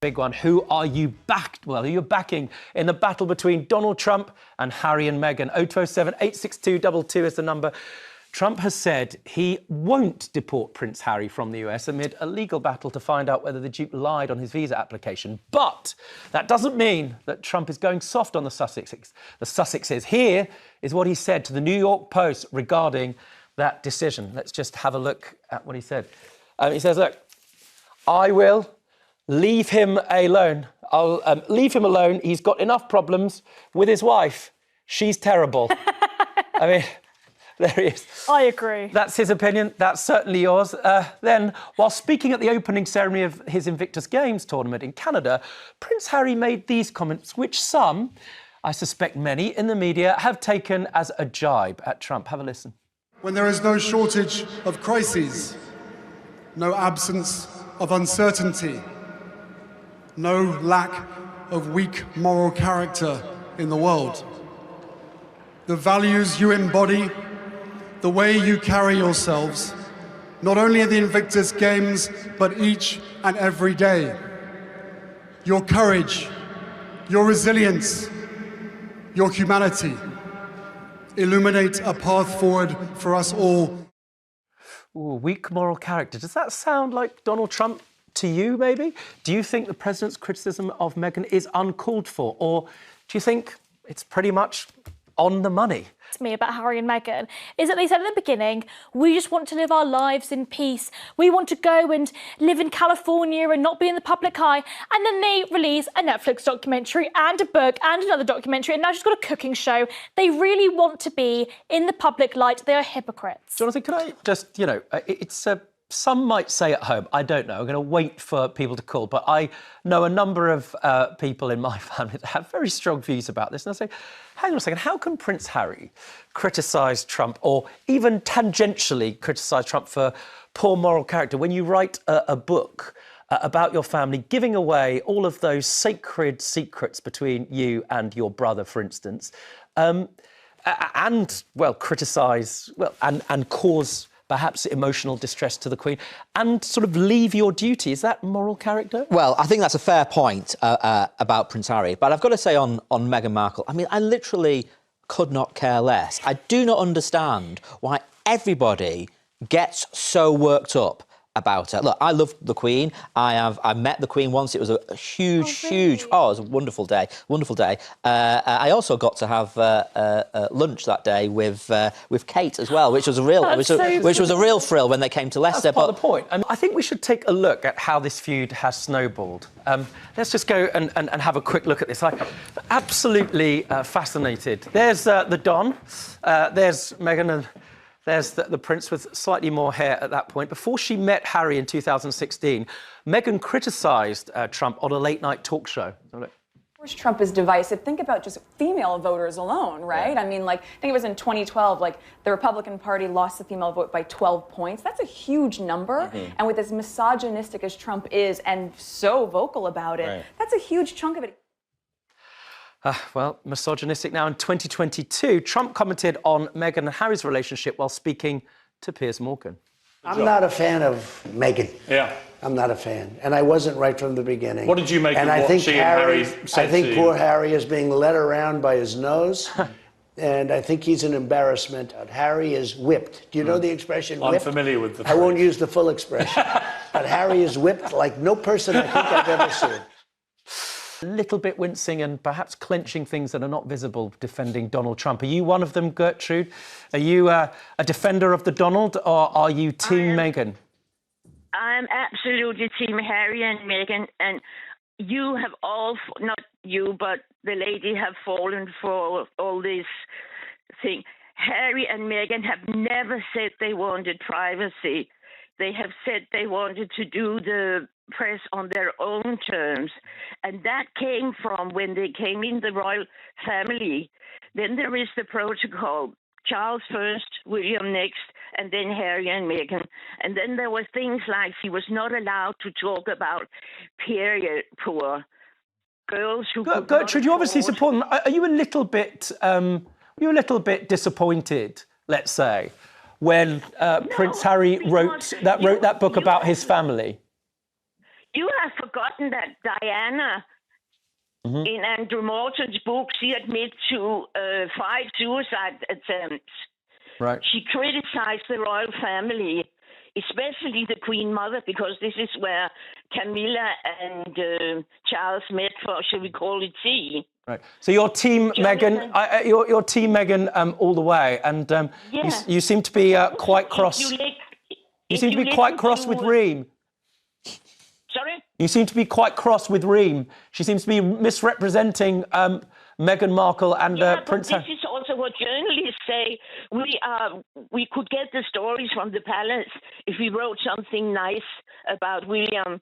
Big one. Who are you backed? Well, who are you backing in the battle between Donald Trump and Harry and Meghan? 0207 862 22 is the number. Trump has said he won't deport Prince Harry from the US amid a legal battle to find out whether the Duke lied on his visa application. But that doesn't mean that Trump is going soft on the Sussexes. The Sussexes. Here is what he said to the New York Post regarding that decision. Let's just have a look at what he said. He says, look, I will leave him alone. I'll leave him alone. He's got enough problems with his wife. She's terrible. I mean, there he is. I agree. That's his opinion. That's certainly yours. Then, while speaking at the opening ceremony of his Invictus Games tournament in Canada, Prince Harry made these comments, which some, I suspect many in the media, have taken as a jibe at Trump. Have a listen. When there is no shortage of crises, no absence of uncertainty, no lack of weak moral character in the world, the values you embody, the way you carry yourselves, not only at the Invictus Games, but each and every day. Your courage, your resilience, your humanity illuminate a path forward for us all. Ooh, weak moral character. Does that sound like Donald Trump to you, maybe? Do you think the president's criticism of Meghan is uncalled for? Or do you think it's pretty much on the money? To me about Harry and Meghan is that they said at the beginning, we just want to live our lives in peace. We want to go and live in California and not be in the public eye. And then they release a Netflix documentary and a book and another documentary, and now she's got a cooking show. They really want to be in the public light. They are hypocrites. Jonathan, can I just, it's some might say at home, I don't know, I'm going to wait for people to call, but I know a number of people in my family that have very strong views about this. And I say, hang on a second, how can Prince Harry criticise Trump or even tangentially criticise Trump for poor moral character when you write a book about your family, giving away all of those sacred secrets between you and your brother, for instance, and criticise, and cause perhaps emotional distress to the Queen, and sort of leave your duty? Is that moral character? Well, I think that's a fair point about Prince Harry. But I've got to say on Meghan Markle, I mean, I literally could not care less. I do not understand why everybody gets so worked up about her. Look, I love the Queen. I met the Queen once. It was a huge, it was a wonderful day. I also got to have lunch that day with Kate as well, which was a real, which was a real thrill when they came to Leicester. That's part of the point. I think we should take a look at how this feud has snowballed. Let's just go and have a quick look at this. I'm absolutely fascinated. There's the Don. There's Meghan and there's the Prince with slightly more hair at that point. Before she met Harry in 2016, Meghan criticised Trump on a late-night talk show. Of course, Trump is divisive. Think about just female voters alone, right? Yeah. I mean, I think it was in 2012, the Republican Party lost the female vote by 12 points. That's a huge number. Mm-hmm. And with as misogynistic as Trump is and so vocal about it, that's a huge chunk of it. Misogynistic now in 2022. Trump commented on Meghan and Harry's relationship while speaking to Piers Morgan. I'm not a fan of Meghan. Yeah. I'm not a fan. And I wasn't right from the beginning. What did you make of what she and Harry said to you? I think poor Harry is being led around by his nose. And I think he's an embarrassment. Harry is whipped. Do you know the expression whipped? I'm familiar with the phrase. I won't use the full expression. But Harry is whipped like no person I think I've ever seen. A little bit wincing and perhaps clenching things that are not visible defending Donald Trump. Are you one of them, Gertrude? Are you a defender of the Donald, or are you Team Meghan? I'm absolutely Team Harry and Meghan, and you have all, not you, but the lady have fallen for all this thing. Harry and Meghan have never said they wanted privacy. They have said they wanted to do the press on their own terms. And that came from when they came in the royal family. Then there is the protocol. Charles first, William next, and then Harry and Meghan. And then there were things like he was not allowed to talk about period poor girls who Gertrude, you obviously support them. Are you a little bit disappointed, let's say, when Prince Harry wrote that book about his family? You have forgotten that Diana, in Andrew Morton's book, she admitted to 5 suicide attempts. Right. She criticized the royal family, especially the Queen Mother, because this is where Camilla and Charles met for, shall we call it, tea. Right. So your team, Meghan, your team, Meghan, all the way, and you seem to be quite cross. You seem to be quite cross with Reem. Sorry? You seem to be quite cross with Reem. She seems to be misrepresenting Meghan Markle and Prince Harry. This is also what journalists say. We could get the stories from the palace if we wrote something nice about William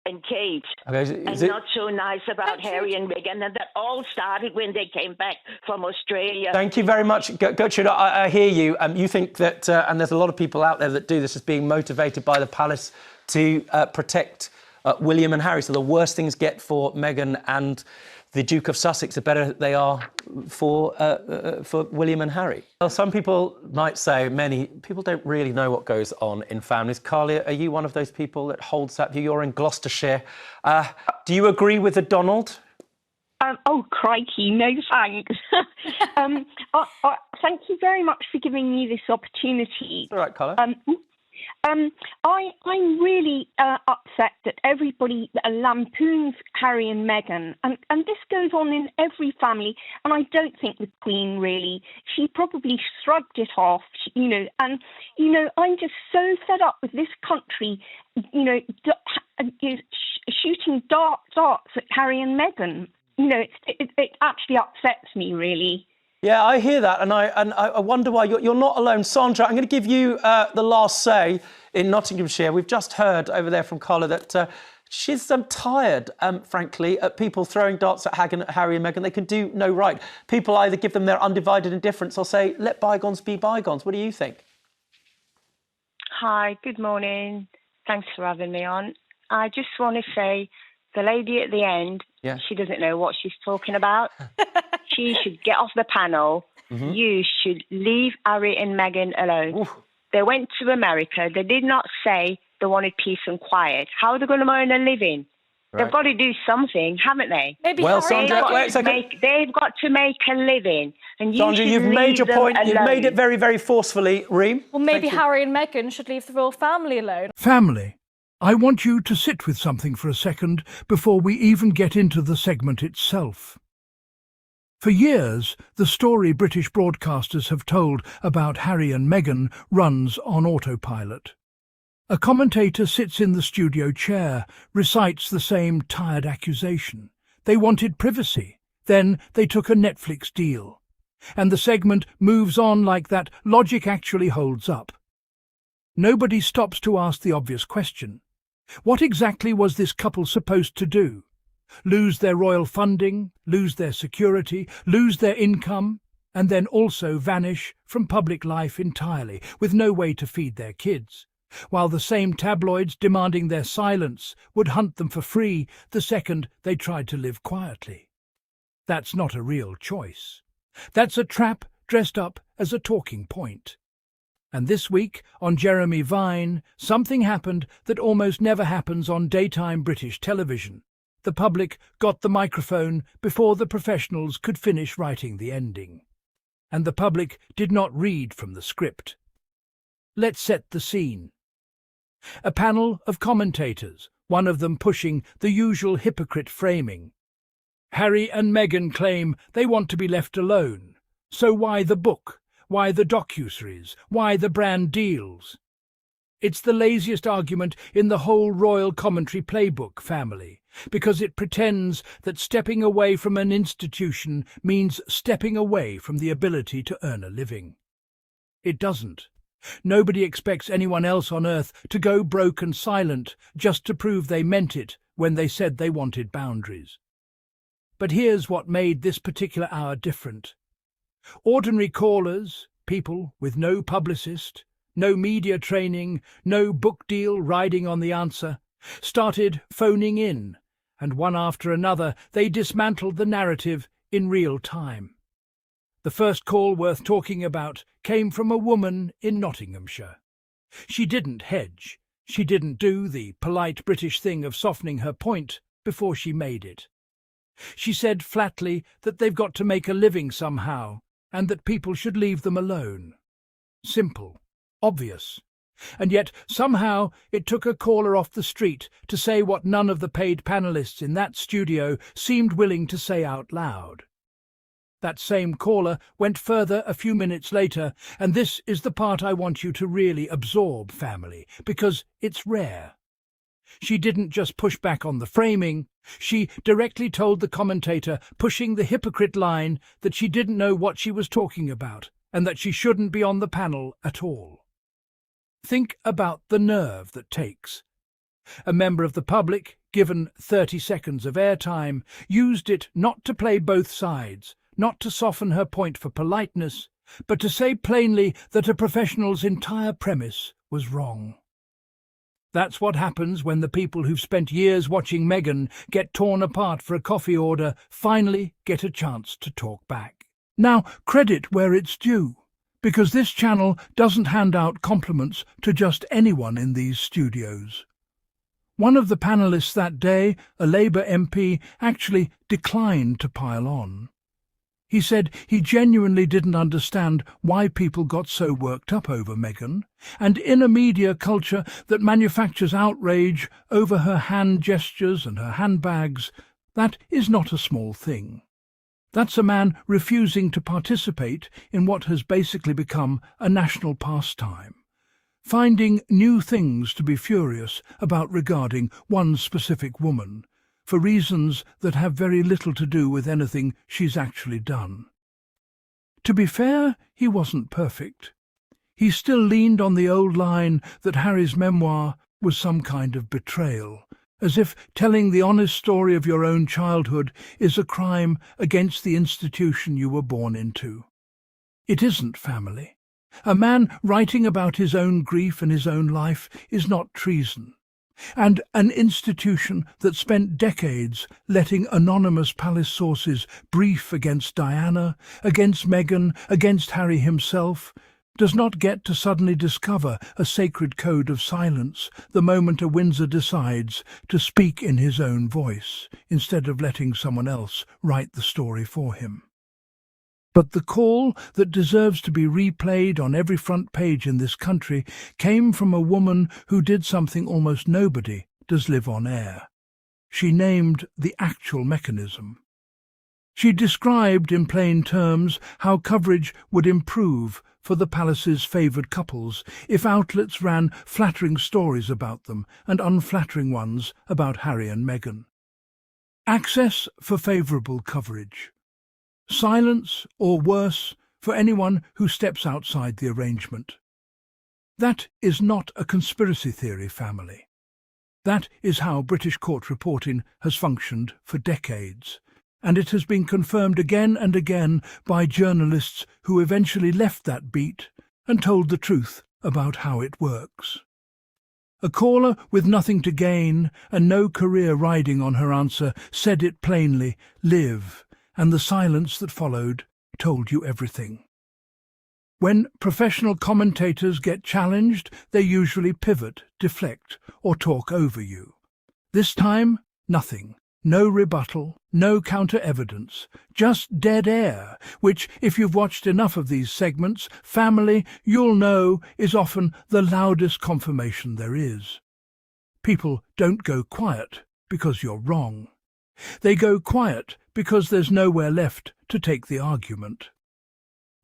and Kate, not so nice about Harry and Meghan, and that all started when they came back from Australia. Thank you very much, Gertrude. I hear you. You think that, and there's a lot of people out there that do this, as being motivated by the palace to protect William and Harry. So the worse things get for Meghan and the Duke of Sussex, the better they are for William and Harry. Well, some people might say, many people don't really know what goes on in families. Carly, are you one of those people that holds that view? You're in Gloucestershire. Do you agree with the Donald? Oh, crikey, no thanks. Thank you very much for giving me this opportunity. All right, Carla. I'm really upset that everybody lampoons Harry and Meghan, and this goes on in every family, and I don't think the Queen really. She probably shrugged it off, and, I'm just so fed up with this country, shooting darts at Harry and Meghan. It actually upsets me, really. Yeah, I hear that, and I wonder why. You're not alone. Sandra, I'm going to give you the last say in Nottinghamshire. We've just heard over there from Carla that she's tired, frankly, at people throwing darts at Harry and Meghan. They can do no right. People either give them their undivided indifference or say, let bygones be bygones. What do you think? Hi, good morning. Thanks for having me on. I just want to say, the lady at the end, she doesn't know what she's talking about. She should get off the panel. You should leave Harry and Meghan alone. They went to America. They did not say they wanted peace and quiet. How are they going to earn a living? Right. They've got to do something, haven't they? Maybe Sandra, they've got to make a living. And Sandra, you've made your point. Alone. You've made it very, very forcefully, Reem. Well, maybe Harry and Meghan should leave the royal family alone. Family. I want you to sit with something for a second before we even get into the segment itself. For years, the story British broadcasters have told about Harry and Meghan runs on autopilot. A commentator sits in the studio chair, recites the same tired accusation. They wanted privacy. Then they took a Netflix deal. And the segment moves on like that logic actually holds up. Nobody stops to ask the obvious question. What exactly was this couple supposed to do? Lose their royal funding, lose their security, lose their income, and then also vanish from public life entirely, with no way to feed their kids, while the same tabloids demanding their silence would hunt them for free the second they tried to live quietly? That's not a real choice. That's a trap dressed up as a talking point. And this week, on Jeremy Vine, something happened that almost never happens on daytime British television. The public got the microphone before the professionals could finish writing the ending. And the public did not read from the script. Let's set the scene. A panel of commentators, one of them pushing the usual hypocrite framing. Harry and Meghan claim they want to be left alone. So why the book? Why the docuseries? Why the brand deals? It's the laziest argument in the whole royal commentary playbook, family, because it pretends that stepping away from an institution means stepping away from the ability to earn a living. It doesn't. Nobody expects anyone else on earth to go broke and silent just to prove they meant it when they said they wanted boundaries. But here's what made this particular hour different. Ordinary callers, people with no publicist, no media training, no book deal riding on the answer, started phoning in, and one after another they dismantled the narrative in real time. The first call worth talking about came from a woman in Nottinghamshire. She didn't hedge. she didn't do the polite British thing of softening her point before she made it. She said flatly that they've got to make a living somehow and that people should leave them alone. Simple, obvious. And yet, somehow, it took a caller off the street to say what none of the paid panelists in that studio seemed willing to say out loud. That same caller went further a few minutes later, and this is the part I want you to really absorb, family, because it's rare. She didn't just push back on the framing, she directly told the commentator, pushing the hypocrite line, that she didn't know what she was talking about, and that she shouldn't be on the panel at all. Think about the nerve that takes. A member of the public, given 30 seconds of airtime, used it not to play both sides, not to soften her point for politeness, but to say plainly that a professional's entire premise was wrong. That's what happens when the people who've spent years watching Meghan get torn apart for a coffee order finally get a chance to talk back. Now, credit where it's due, because this channel doesn't hand out compliments to just anyone in these studios. One of the panellists that day, a Labour MP, actually declined to pile on. He said he genuinely didn't understand why people got so worked up over Meghan, and in a media culture that manufactures outrage over her hand gestures and her handbags, that is not a small thing. That's a man refusing to participate in what has basically become a national pastime, finding new things to be furious about regarding one specific woman, for reasons that have very little to do with anything she's actually done. To be fair, he wasn't perfect. He still leaned on the old line that Harry's memoir was some kind of betrayal, as if telling the honest story of your own childhood is a crime against the institution you were born into. It isn't, family. A man writing about his own grief and his own life is not treason. And an institution that spent decades letting anonymous palace sources brief against Diana, against Meghan, against Harry himself, does not get to suddenly discover a sacred code of silence the moment a Windsor decides to speak in his own voice, instead of letting someone else write the story for him. But the call that deserves to be replayed on every front page in this country came from a woman who did something almost nobody does live on air. She named the actual mechanism. She described in plain terms how coverage would improve for the palace's favoured couples if outlets ran flattering stories about them and unflattering ones about Harry and Meghan. Access for favourable coverage. Silence, or worse, for anyone who steps outside the arrangement. That is not a conspiracy theory, family. That is how British court reporting has functioned for decades, and it has been confirmed again and again by journalists who eventually left that beat and told the truth about how it works. A caller with nothing to gain and no career riding on her answer said it plainly, live, and the silence that followed told you everything. When professional commentators get challenged, they usually pivot, deflect, or talk over you. This time, nothing. No rebuttal, no counter-evidence, just dead air, which, if you've watched enough of these segments, family, you'll know is often the loudest confirmation there is. People don't go quiet because you're wrong. They go quiet because there's nowhere left to take the argument.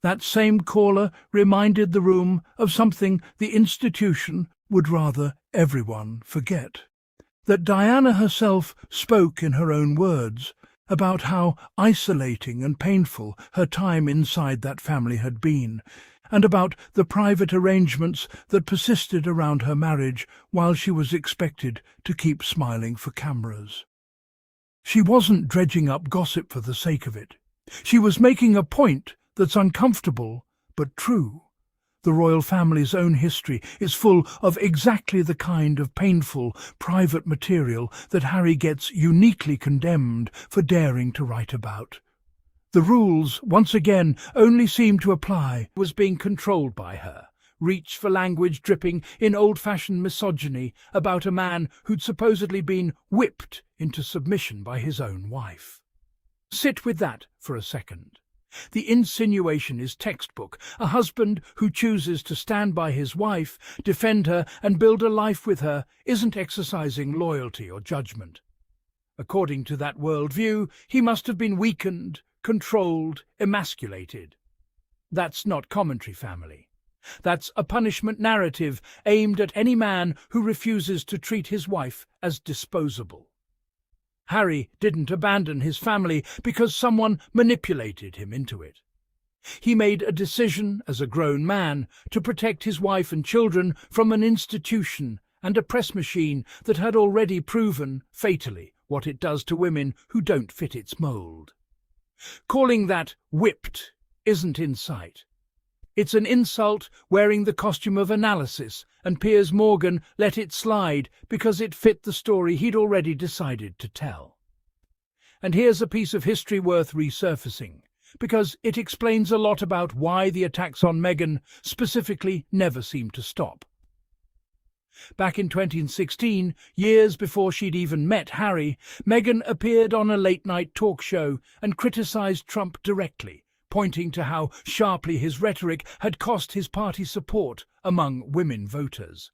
That same caller reminded the room of something the institution would rather everyone forget. That Diana herself spoke in her own words about how isolating and painful her time inside that family had been, and about the private arrangements that persisted around her marriage while she was expected to keep smiling for cameras. She wasn't dredging up gossip for the sake of it. She was making a point that's uncomfortable but true. The royal family's own history is full of exactly the kind of painful, private material that Harry gets uniquely condemned for daring to write about. The rules, once again, only seemed to apply was being controlled by her, reached for language dripping in old-fashioned misogyny about a man who'd supposedly been whipped into submission by his own wife. Sit with that for a second. The insinuation is textbook. A husband who chooses to stand by his wife, defend her and build a life with her isn't exercising loyalty or judgment. According to that worldview, he must have been weakened, controlled, emasculated. That's not commentary, family. That's a punishment narrative aimed at any man who refuses to treat his wife as disposable. Harry didn't abandon his family because someone manipulated him into it. He made a decision as a grown man to protect his wife and children from an institution and a press machine that had already proven, fatally, what it does to women who don't fit its mould. Calling that whipped isn't insight. It's an insult wearing the costume of analysis, and Piers Morgan let it slide because it fit the story he'd already decided to tell. And here's a piece of history worth resurfacing, because it explains a lot about why the attacks on Meghan specifically never seemed to stop. Back in 2016, years before she'd even met Harry, Meghan appeared on a late-night talk show and criticised Trump directly, pointing to how sharply his rhetoric had cost his party support among women voters.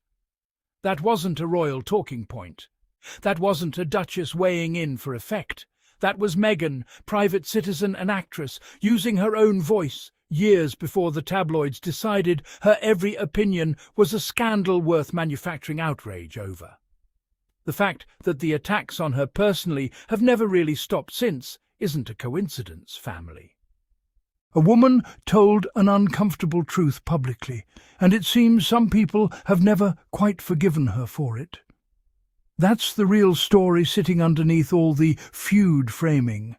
That wasn't a royal talking point. That wasn't a duchess weighing in for effect. That was Meghan, private citizen and actress, using her own voice, years before the tabloids decided her every opinion was a scandal worth manufacturing outrage over. The fact that the attacks on her personally have never really stopped since isn't a coincidence, family. A woman told an uncomfortable truth publicly, and it seems some people have never quite forgiven her for it. That's the real story sitting underneath all the feud framing.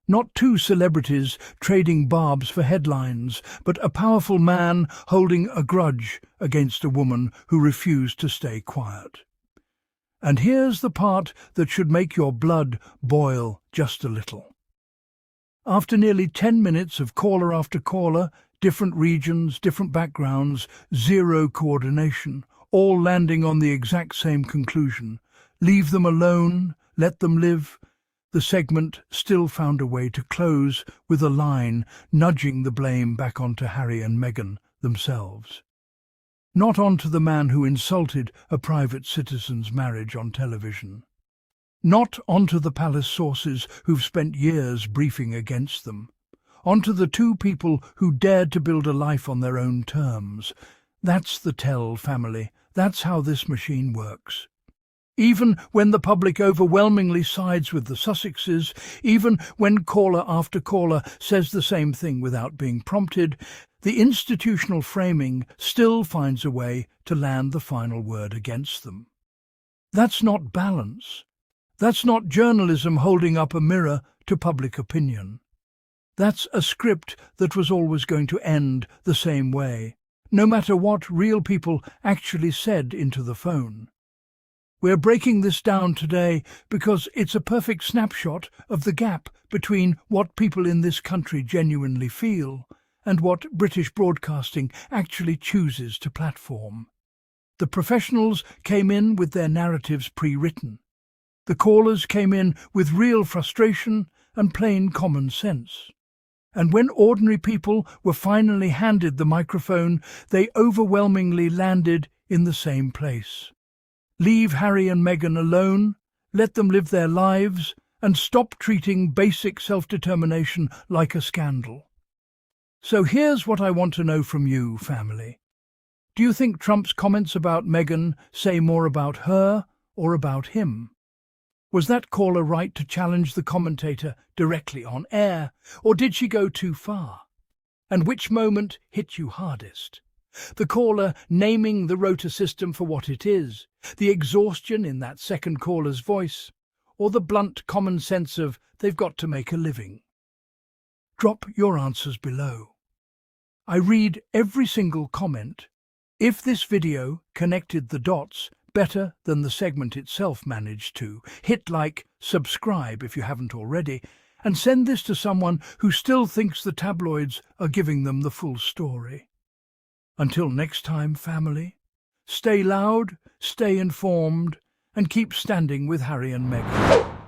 Not two celebrities trading barbs for headlines, but a powerful man holding a grudge against a woman who refused to stay quiet. And here's the part that should make your blood boil just a little. After nearly 10 minutes of caller after caller, different regions, different backgrounds, zero coordination, all landing on the exact same conclusion, leave them alone, let them live, the segment still found a way to close with a line nudging the blame back onto Harry and Meghan themselves. Not onto the man who insulted a private citizen's marriage on television. Not onto the palace sources who've spent years briefing against them. Onto the two people who dared to build a life on their own terms. That's the tell, family. That's how this machine works. Even when the public overwhelmingly sides with the Sussexes, even when caller after caller says the same thing without being prompted, the institutional framing still finds a way to land the final word against them. That's not balance. That's not journalism holding up a mirror to public opinion. That's a script that was always going to end the same way, no matter what real people actually said into the phone. We're breaking this down today because it's a perfect snapshot of the gap between what people in this country genuinely feel and what British broadcasting actually chooses to platform. The professionals came in with their narratives pre-written. The callers came in with real frustration and plain common sense. And when ordinary people were finally handed the microphone, they overwhelmingly landed in the same place. Leave Harry and Meghan alone, let them live their lives, and stop treating basic self-determination like a scandal. So here's what I want to know from you, family. Do you think Trump's comments about Meghan say more about her or about him? Was that caller right to challenge the commentator directly on air, or did she go too far? And which moment hit you hardest? The caller naming the Rota system for what it is, the exhaustion in that second caller's voice, or the blunt common sense of they've got to make a living? Drop your answers below. I read every single comment. If this video connected the dots better than the segment itself managed to, hit like, subscribe if you haven't already, and send this to someone who still thinks the tabloids are giving them the full story. Until next time, family, stay loud, stay informed, and keep standing with Harry and Meghan.